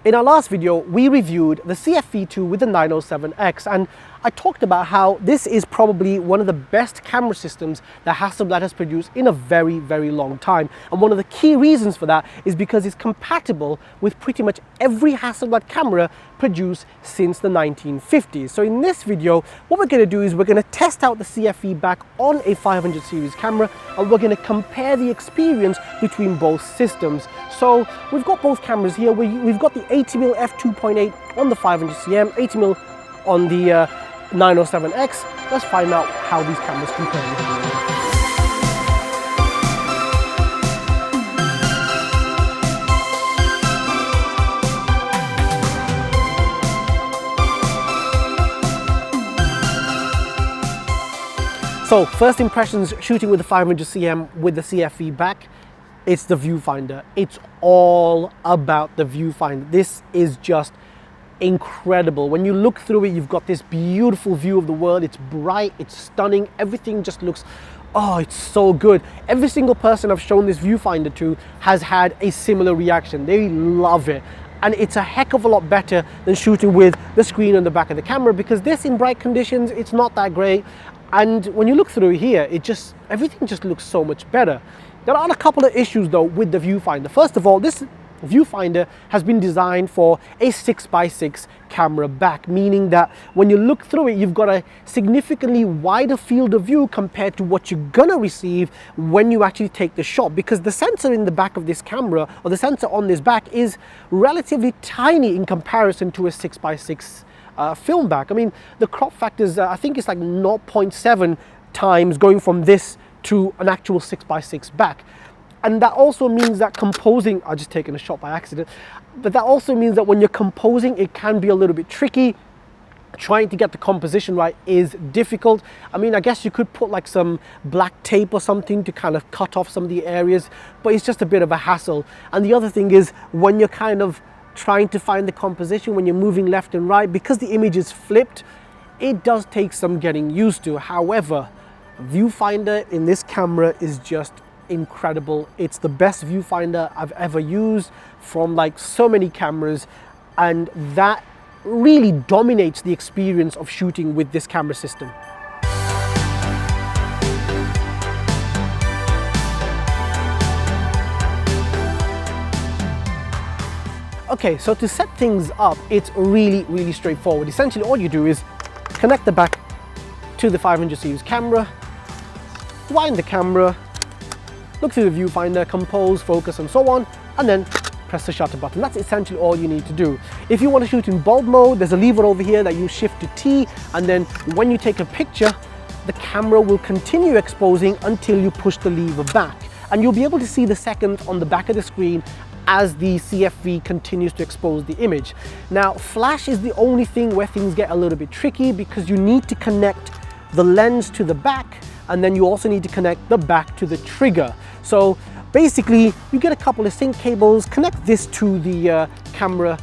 In our last video, we reviewed the CFV II with the 907X, and I talked about how this is probably one of the best camera systems that Hasselblad has produced in a very, very long time. And one of the key reasons for that is because it's compatible with pretty much every Hasselblad camera produced since the 1950s. So in this video, what we're going to do is we're going to test out the CFV back on a 500 series camera, and we're going to compare the experience between both systems. So we've got both cameras here. We've got the 80mm f2.8 on the 500cm, 80mm on the 907X. Let's find out how these cameras compare with one another. So first impressions shooting with the 500cm with the CFV back, it's the viewfinder. It's all about the viewfinder. This is just incredible. When you look through it, you've got this beautiful view of the world. It's bright, it's stunning, everything just looks, oh, it's so good. Every single person I've shown this viewfinder to has had a similar reaction. They love it. And it's a heck of a lot better than shooting with the screen on the back of the camera, because this in bright conditions, it's not that great. And when you look through here, everything just looks so much better. There are a couple of issues though with the viewfinder. First of all, this viewfinder has been designed for a 6x6 camera back, meaning that when you look through it, you've got a significantly wider field of view compared to what you're gonna receive when you actually take the shot, because the sensor in the back of this camera, or the sensor on this back, is relatively tiny in comparison to a 6x6 film back. I mean, the crop factors, I think it's like 0.7 times going from this to an actual 6x6 back. And that also means that composing, I've just taken a shot by accident, but that also means that when you're composing, it can be a little bit tricky. Trying to get the composition right is difficult. I mean, I guess you could put like some black tape or something to kind of cut off some of the areas, but it's just a bit of a hassle. And the other thing is, when you're kind of trying to find the composition, when you're moving left and right, because the image is flipped, it does take some getting used to. However, viewfinder in this camera is just incredible. It's the best viewfinder I've ever used from like so many cameras, and that really dominates the experience of shooting with this camera system. Okay, so to set things up, it's really, really straightforward. Essentially, all you do is connect the back to the 500 series camera, wind the camera, look through the viewfinder, compose, focus, and so on, and then press the shutter button. That's essentially all you need to do. If you want to shoot in bulb mode, there's a lever over here that you shift to T, and then when you take a picture, the camera will continue exposing until you push the lever back. And you'll be able to see the seconds on the back of the screen as the CFV continues to expose the image. Now, flash is the only thing where things get a little bit tricky, because you need to connect the lens to the back, and then you also need to connect the back to the trigger. So basically, you get a couple of sync cables, connect this to the camera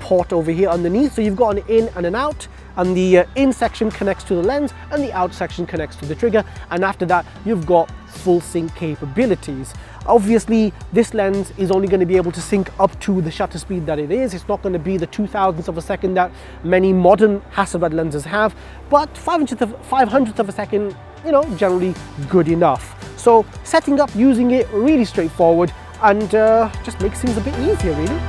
port over here underneath. So you've got an in and an out, and the in section connects to the lens and the out section connects to the trigger. And after that, you've got full sync capabilities. Obviously, this lens is only going to be able to sync up to the shutter speed that it is. It's not going to be the 2,000th of a second that many modern Hasselblad lenses have, but 500th of a second, you know, generally good enough. So setting up, using it, really straightforward, and just makes things a bit easier, really.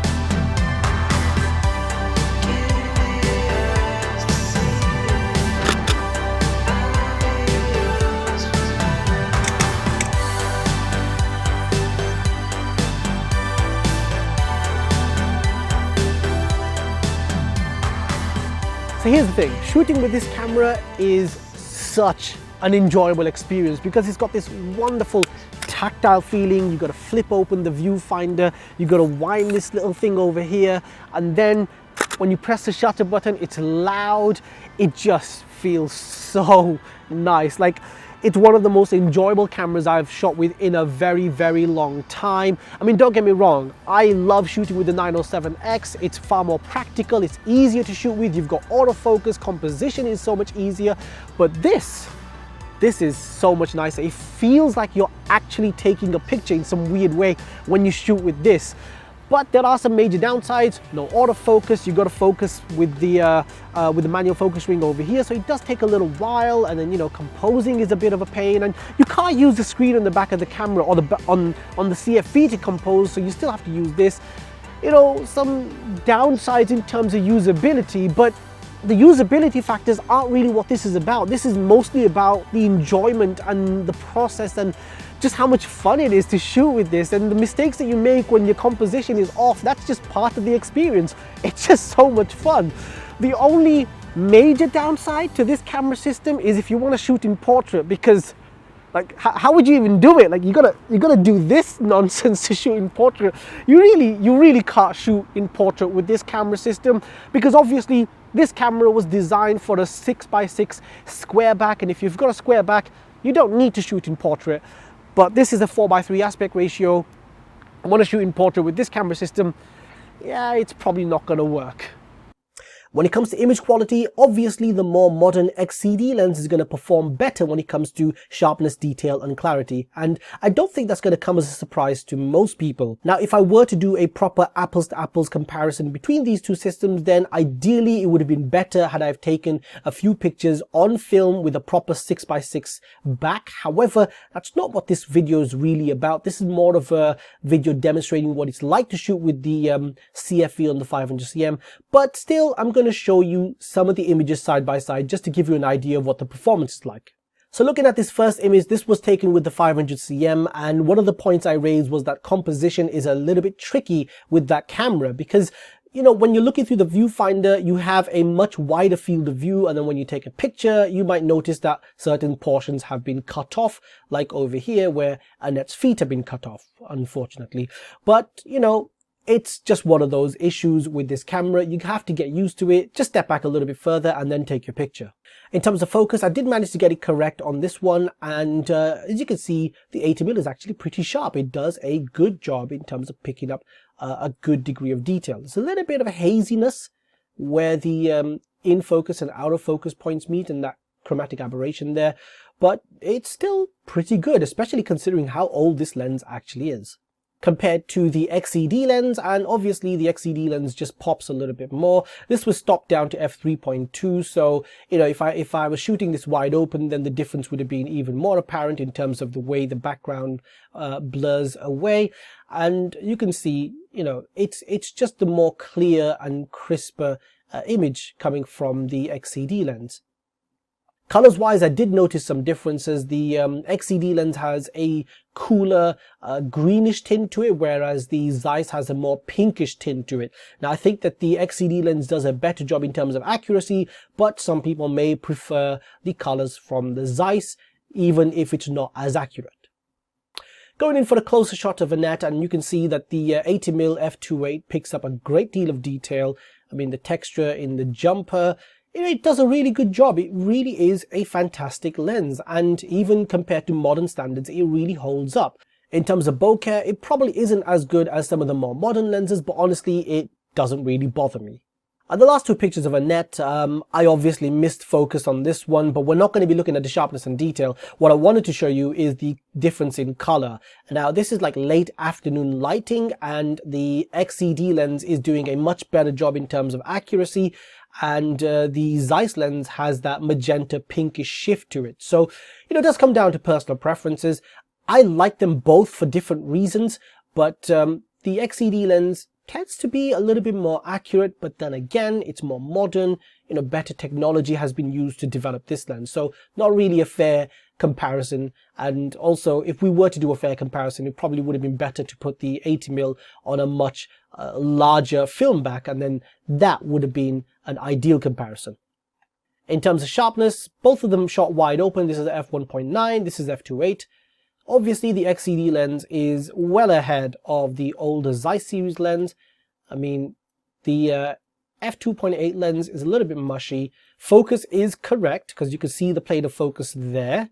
So here's the thing, shooting with this camera is such an enjoyable experience, because it's got this wonderful tactile feeling. You've got to flip open the viewfinder, you've got to wind this little thing over here, and then when you press the shutter button, it's loud. It just feels so nice. Like, it's one of the most enjoyable cameras I've shot with in a very, very long time. I mean, don't get me wrong, I love shooting with the 907X. It's far more practical, it's easier to shoot with, you've got autofocus, composition is so much easier, but this is so much nicer. It feels like you're actually taking a picture in some weird way when you shoot with this. But there are some major downsides. No autofocus. You got to focus with the manual focus ring over here, so it does take a little while. And then, you know, composing is a bit of a pain, and you can't use the screen on the back of the camera or on the CFV to compose, so you still have to use this. You know, some downsides in terms of usability, but the usability factors aren't really what this is about. This is mostly about the enjoyment and the process and just how much fun it is to shoot with this, and the mistakes that you make when your composition is off, that's just part of the experience. It's just so much fun. The only major downside to this camera system is if you want to shoot in portrait, because like how would you even do it? Like you gotta do this nonsense to shoot in portrait. You really can't shoot in portrait with this camera system, because obviously this camera was designed for a 6x6 square back, and if you've got a square back, you don't need to shoot in portrait. But this is a 4:3 aspect ratio. I want to shoot in portrait with this camera system. Yeah, it's probably not going to work. When it comes to image quality, obviously the more modern XCD lens is going to perform better when it comes to sharpness, detail and clarity. And I don't think that's going to come as a surprise to most people. Now, if I were to do a proper apples to apples comparison between these two systems, then ideally it would have been better had I've taken a few pictures on film with a proper 6x6 back. However, that's not what this video is really about. This is more of a video demonstrating what it's like to shoot with the CFV on the 500cm. But still, I'm going to show you some of the images side by side just to give you an idea of what the performance is like. So looking at this first image, this was taken with the 500cm, and one of the points I raised was that composition is a little bit tricky with that camera, because you know, when you're looking through the viewfinder, you have a much wider field of view, and then when you take a picture, you might notice that certain portions have been cut off, like over here where Annette's feet have been cut off, unfortunately. But you know, it's just one of those issues with this camera. You have to get used to it. Just step back a little bit further and then take your picture. In terms of focus, I did manage to get it correct on this one. And as you can see, the 80mm is actually pretty sharp. It does a good job in terms of picking up a good degree of detail. There's a little bit of a haziness where the in focus and out of focus points meet, and that chromatic aberration there. But it's still pretty good, especially considering how old this lens actually is compared to the XCD lens. And obviously the XCD lens just pops a little bit more. This was stopped down to f3.2, so you know, if I was shooting this wide open, then the difference would have been even more apparent in terms of the way the background blurs away. And you can see, you know, it's just the more clear and crisper image coming from the XCD lens. Colors wise, I did notice some differences. The XCD lens has a cooler greenish tint to it, whereas the Zeiss has a more pinkish tint to it. Now, I think that the XCD lens does a better job in terms of accuracy, but some people may prefer the colors from the Zeiss, even if it's not as accurate. Going in for a closer shot of Annette, and you can see that the 80mm f2.8 picks up a great deal of detail. I mean, the texture in the jumper, it does a really good job. It really is a fantastic lens, and even compared to modern standards, it really holds up. In terms of bokeh, it probably isn't as good as some of the more modern lenses, but honestly, it doesn't really bother me. The last two pictures of Annette, I obviously missed focus on this one, but we're not going to be looking at the sharpness and detail. What I wanted to show you is the difference in color. Now, this is like late afternoon lighting, and the XCD lens is doing a much better job in terms of accuracy, and the Zeiss lens has that magenta pinkish shift to it. So, you know, it does come down to personal preferences. I like them both for different reasons, but the XCD lens tends to be a little bit more accurate, but then again, it's more modern. You know, better technology has been used to develop this lens, so not really a fair comparison. And also, if we were to do a fair comparison, it probably would have been better to put the 80mm on a much larger film back, and then that would have been an ideal comparison. In terms of sharpness, both of them shot wide open. This is f1.9, this is f2.8. Obviously, the XCD lens is well ahead of the older Zeiss series lens. I mean, the f2.8 lens is a little bit mushy. Focus is correct, because you can see the plane of focus there.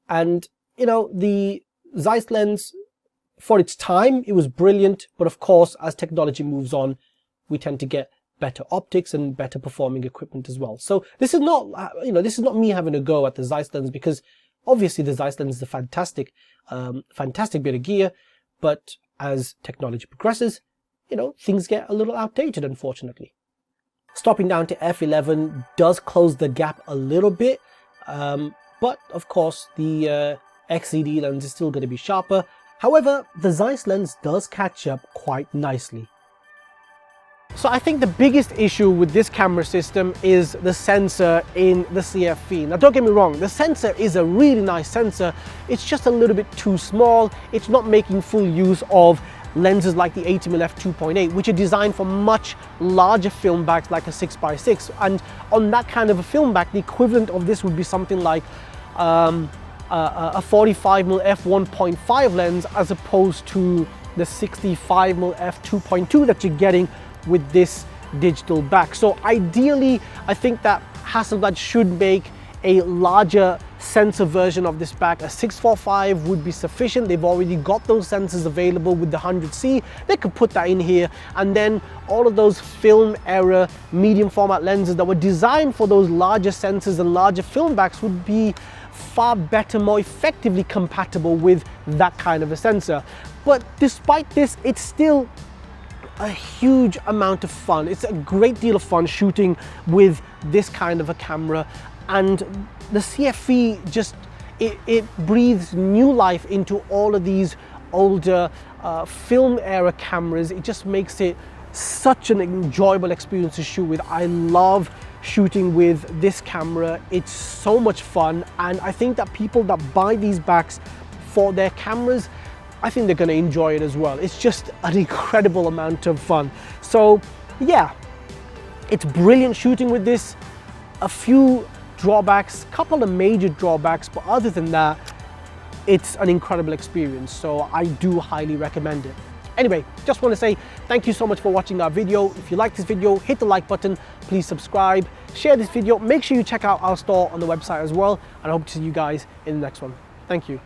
And, you know, the Zeiss lens, for its time, it was brilliant. But of course, as technology moves on, we tend to get better optics and better performing equipment as well. So this is not, you know, this is not me having a go at the Zeiss lens, because obviously the Zeiss lens is a fantastic bit of gear, but as technology progresses, you know, things get a little outdated, unfortunately. Stopping down to f11 does close the gap a little bit, but of course the XCD lens is still going to be sharper. However, the Zeiss lens does catch up quite nicely. So I think the biggest issue with this camera system is the sensor in the CFV. Now don't get me wrong, the sensor is a really nice sensor, it's just a little bit too small. It's not making full use of lenses like the 80mm f2.8, which are designed for much larger film backs like a 6x6, and on that kind of a film back, the equivalent of this would be something like a 45mm f1.5 lens as opposed to the 65mm f2.2 that you're getting with this digital back. So ideally, I think that Hasselblad should make a larger sensor version of this back. A 645 would be sufficient. They've already got those sensors available with the 100C. They could put that in here, and then all of those film era medium format lenses that were designed for those larger sensors and larger film backs would be far better, more effectively compatible with that kind of a sensor. But despite this, it's still a huge amount of fun. It's a great deal of fun shooting with this kind of a camera, and the CFV just it breathes new life into all of these older film era cameras. It just makes it such an enjoyable experience to shoot with. I love shooting with this camera. It's so much fun, and I think that people that buy these backs for their cameras, I think they're going to enjoy it as well. It's just an incredible amount of fun. So yeah, it's brilliant shooting with this. A few drawbacks, couple of major drawbacks, but other than that, it's an incredible experience. So I do highly recommend it. Anyway, just want to say thank you so much for watching our video. If you like this video, hit the like button, please subscribe, share this video, make sure you check out our store on the website as well, and I hope to see you guys in the next one. Thank you.